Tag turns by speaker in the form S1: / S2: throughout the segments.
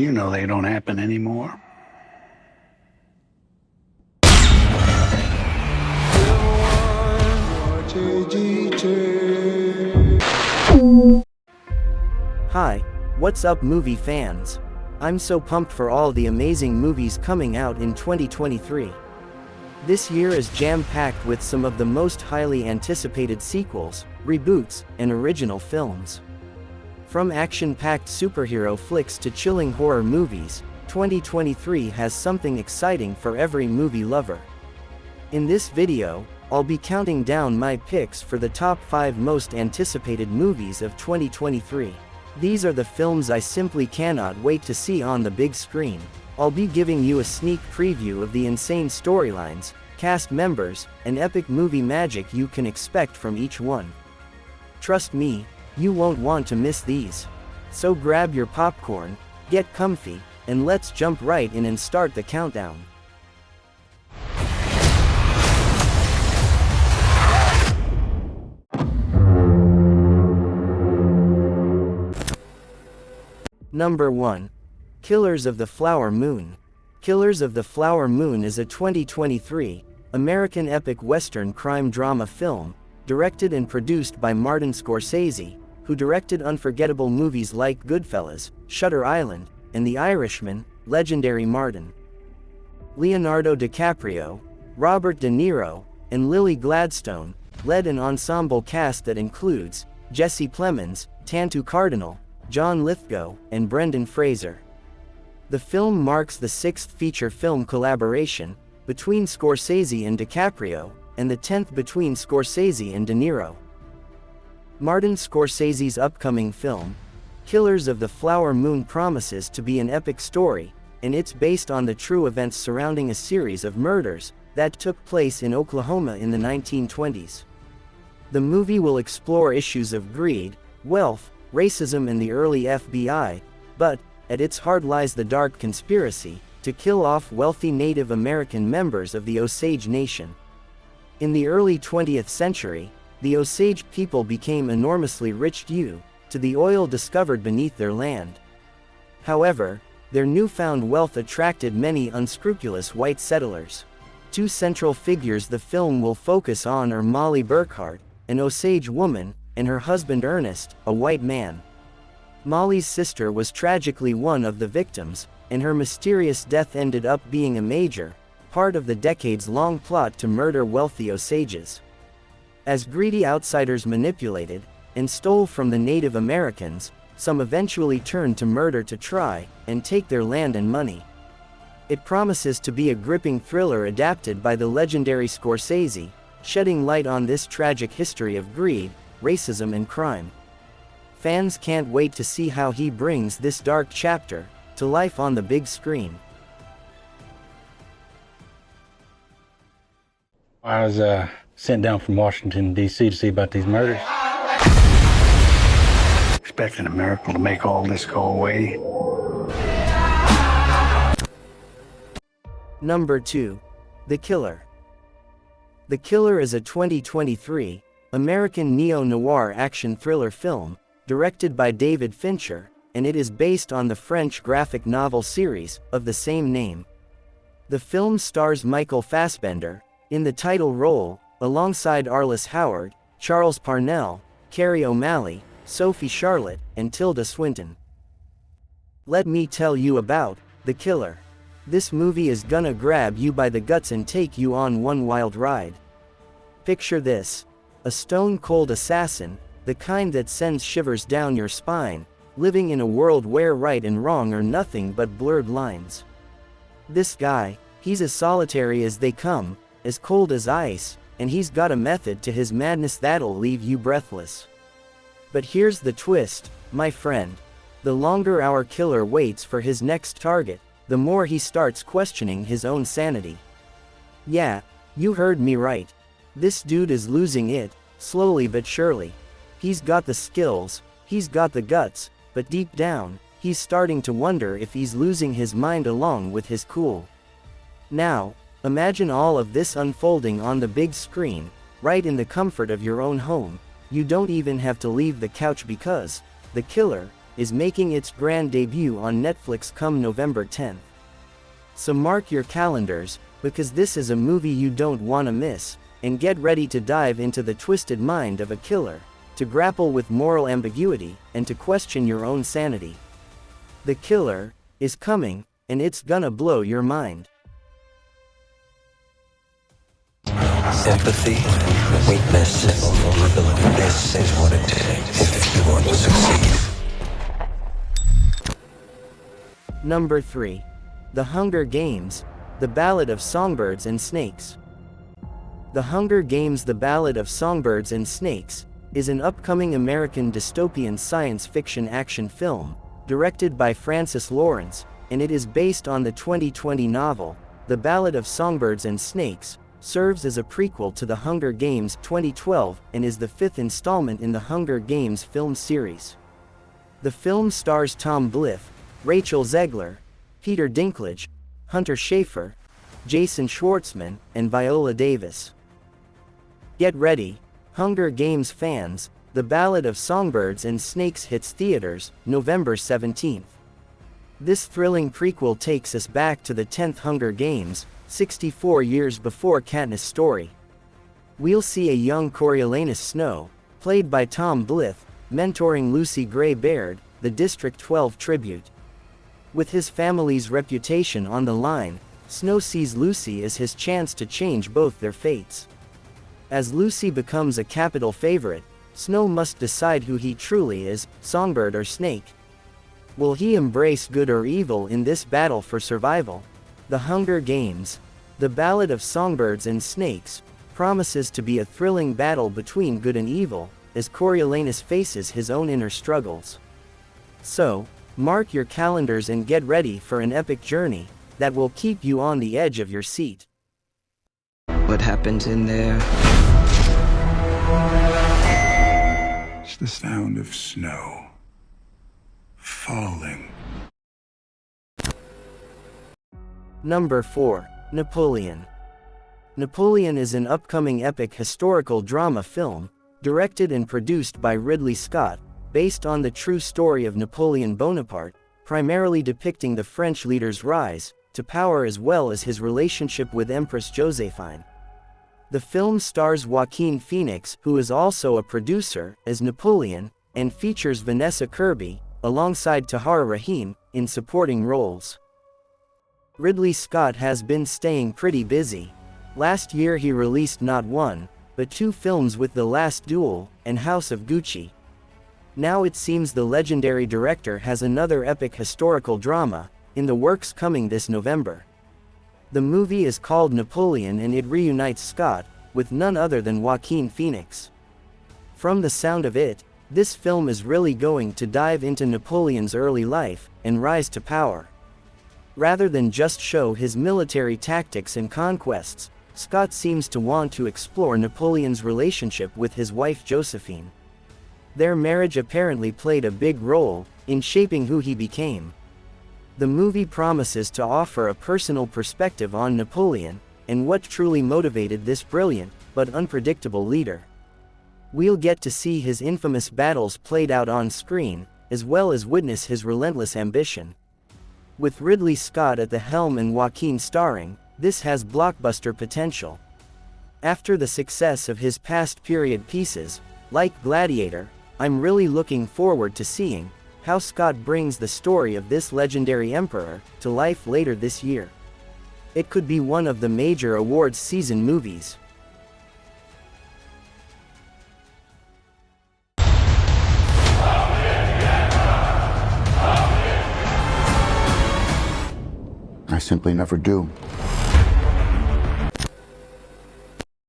S1: You know they don't happen anymore.
S2: Hi, what's up movie fans? I'm so pumped for all the amazing movies coming out in 2023. This year is jam-packed with some of the most highly anticipated sequels, reboots, and original films. From action-packed superhero flicks to chilling horror movies, 2023 has something exciting for every movie lover. In this video, I'll be counting down my picks for the top 5 most anticipated movies of 2023. These are the films I simply cannot wait to see on the big screen. I'll be giving you a sneak preview of the insane storylines, cast members, and epic movie magic you can expect from each one. Trust me, you won't want to miss these. So grab your popcorn, get comfy, and let's jump right in and start the countdown. Number 1. Killers of the Flower Moon. Killers of the Flower Moon is a 2023 American epic Western crime drama film, directed and produced by Martin Scorsese, who directed unforgettable movies like Goodfellas, Shutter Island, and The Irishman. Legendary Martin. Leonardo DiCaprio, Robert De Niro, and Lily Gladstone led an ensemble cast that includes Jesse Plemons, Tantu Cardinal, John Lithgow, and Brendan Fraser. The film marks the 6th feature film collaboration between Scorsese and DiCaprio, and the 10th between Scorsese and De Niro. Martin Scorsese's upcoming film, Killers of the Flower Moon, promises to be an epic story, and it's based on the true events surrounding a series of murders that took place in Oklahoma in the 1920s. The movie will explore issues of greed, wealth, racism, and the early FBI, but at its heart lies the dark conspiracy to kill off wealthy Native American members of the Osage Nation. In the early 20th century, the Osage people became enormously rich due to the oil discovered beneath their land. However, their newfound wealth attracted many unscrupulous white settlers. Two central figures the film will focus on are Molly Burkhart, an Osage woman, and her husband Ernest, a white man. Molly's sister was tragically one of the victims, and her mysterious death ended up being a major part of the decades-long plot to murder wealthy Osages. As greedy outsiders manipulated and stole from the Native Americans, some eventually turned to murder to try and take their land and money. It promises to be a gripping thriller adapted by the legendary Scorsese, shedding light on this tragic history of greed, racism, and crime. Fans can't wait to see how he brings this dark chapter to life on the big screen.
S1: I was sent down from Washington, D.C. to see about these murders. Expecting a miracle to make all this go away.
S2: Number 2. The Killer. The Killer is a 2023 American neo-noir action thriller film, directed by David Fincher, and it is based on the French graphic novel series of the same name. The film stars Michael Fassbender in the title role, alongside Arliss Howard, Charles Parnell, Carrie O'Malley, Sophie Charlotte, and Tilda Swinton. Let me tell you about The Killer. This movie is gonna grab you by the guts and take you on one wild ride. Picture this: a stone-cold assassin, the kind that sends shivers down your spine, living in a world where right and wrong are nothing but blurred lines. This guy, he's as solitary as they come, as cold as ice, and he's got a method to his madness that'll leave you breathless. But here's the twist, my friend. The longer our killer waits for his next target, the more he starts questioning his own sanity. Yeah, you heard me right. This dude is losing it, slowly but surely. He's got the skills, he's got the guts, but deep down, he's starting to wonder if he's losing his mind along with his cool. Now, imagine all of this unfolding on the big screen, right in the comfort of your own home. You don't even have to leave the couch because The Killer is making its grand debut on Netflix come November 10th. So mark your calendars, because this is a movie you don't want to miss, and get ready to dive into the twisted mind of a killer, to grapple with moral ambiguity, and to question your own sanity. The Killer is coming, and it's gonna blow your mind.
S3: Sympathy, weakness, and vulnerability. This is what it takes if you want to succeed.
S2: Number 3. The Hunger Games: The Ballad of Songbirds and Snakes. The Hunger Games: The Ballad of Songbirds and Snakes is an upcoming American dystopian science fiction action film, directed by Francis Lawrence, and it is based on the 2020 novel, The Ballad of Songbirds and Snakes, serves as a prequel to The Hunger Games 2012, and is the fifth installment in the Hunger Games film series. The film stars Tom Blyth, Rachel Zegler, Peter Dinklage, Hunter Schafer, Jason Schwartzman, and Viola Davis. Get ready, Hunger Games fans, The Ballad of Songbirds and Snakes hits theaters, November 17th. This thrilling prequel takes us back to the 10th Hunger Games, 64 years before Katniss' story. We'll see a young Coriolanus Snow, played by Tom Blyth, mentoring Lucy Gray Baird, the District 12 tribute. With his family's reputation on the line, Snow sees Lucy as his chance to change both their fates. As Lucy becomes a capital favorite, Snow must decide who he truly is, songbird or snake. Will he embrace good or evil in this battle for survival? The Hunger Games: The Ballad of Songbirds and Snakes promises to be a thrilling battle between good and evil, as Coriolanus faces his own inner struggles. So, mark your calendars and get ready for an epic journey that will keep you on the edge of your seat.
S4: What happens in there?
S5: It's the sound of snow falling.
S2: Number 4. Napoleon. Napoleon is an upcoming epic historical drama film, directed and produced by Ridley Scott, based on the true story of Napoleon Bonaparte, primarily depicting the French leader's rise to power as well as his relationship with Empress Josephine. The film stars Joaquin Phoenix, who is also a producer, as Napoleon, and features Vanessa Kirby, alongside Tahar Rahim, in supporting roles. Ridley Scott has been staying pretty busy. Last year he released not one, but two films with The Last Duel and House of Gucci. Now it seems the legendary director has another epic historical drama in the works coming this November. The movie is called Napoleon, and it reunites Scott with none other than Joaquin Phoenix. From the sound of it, this film is really going to dive into Napoleon's early life and rise to power. Rather than just show his military tactics and conquests, Scott seems to want to explore Napoleon's relationship with his wife Josephine. Their marriage apparently played a big role in shaping who he became. The movie promises to offer a personal perspective on Napoleon and what truly motivated this brilliant but unpredictable leader. We'll get to see his infamous battles played out on screen, as well as witness his relentless ambition. With Ridley Scott at the helm and Joaquin starring, this has blockbuster potential. After the success of his past period pieces, like Gladiator, I'm really looking forward to seeing how Scott brings the story of this legendary emperor to life later this year. It could be one of the major awards season movies.
S5: I simply never do.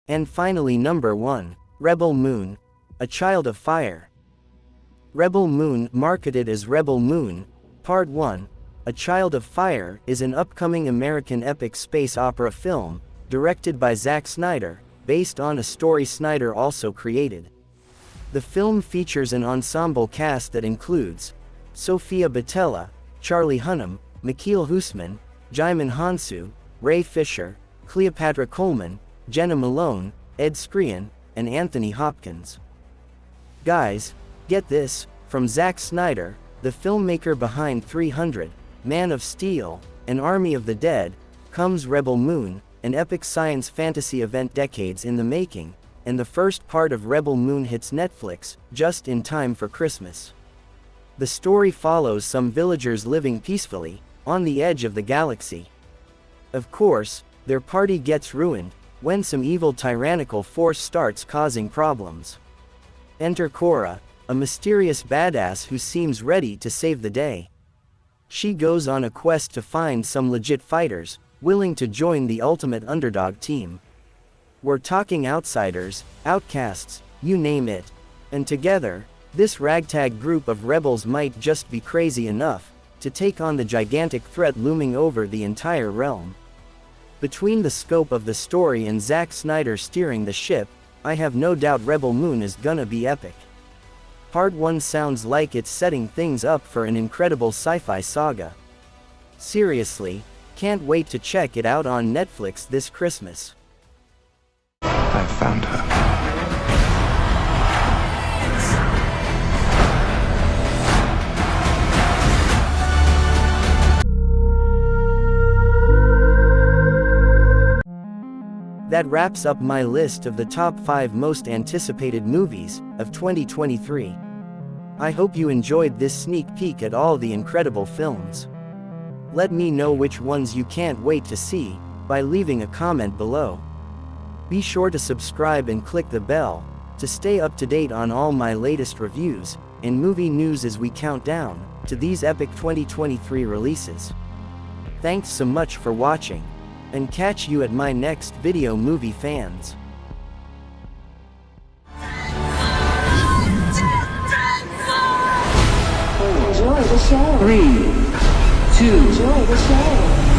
S2: And finally, number 1, Rebel Moon: A Child of Fire. Rebel Moon, marketed as Rebel Moon, Part 1, A Child of Fire, is an upcoming American epic space opera film, directed by Zack Snyder, based on a story Snyder also created. The film features an ensemble cast that includes Sophia Boutella, Charlie Hunnam, Mikhail Husman, Jaimin Hansu, Ray Fisher, Cleopatra Coleman, Jenna Malone, Ed Skrein, and Anthony Hopkins. Guys, get this, from Zack Snyder, The filmmaker behind 300, Man of Steel, and Army of the Dead, comes Rebel Moon, an epic science fantasy event decades in the making, and the first part of Rebel Moon hits Netflix, just in time for Christmas. The story follows some villagers living peacefully, on the edge of the galaxy. Of course, their party gets ruined, when some evil tyrannical force starts causing problems. Enter Cora, a mysterious badass who seems ready to save the day. She goes on a quest to find some legit fighters, willing to join the ultimate underdog team. We're talking outsiders, outcasts, you name it. And together, this ragtag group of rebels might just be crazy enough to take on the gigantic threat looming over the entire realm. Between the scope of the story and Zack Snyder steering the ship, I have no doubt Rebel Moon is gonna be epic. Part 1 sounds like it's setting things up for an incredible sci-fi saga. Seriously, can't wait to check it out on Netflix this Christmas.
S5: I found her.
S2: That wraps up my list of the top 5 most anticipated movies of 2023. I hope you enjoyed this sneak peek at all the incredible films. Let me know which ones you can't wait to see by leaving a comment below. Be sure to subscribe and click the bell to stay up to date on all my latest reviews and movie news as we count down to these epic 2023 releases. Thanks so much for watching, and catch you at my next video, movie fans.
S6: Enjoy the show.
S7: 3, 2,
S6: Enjoy the show.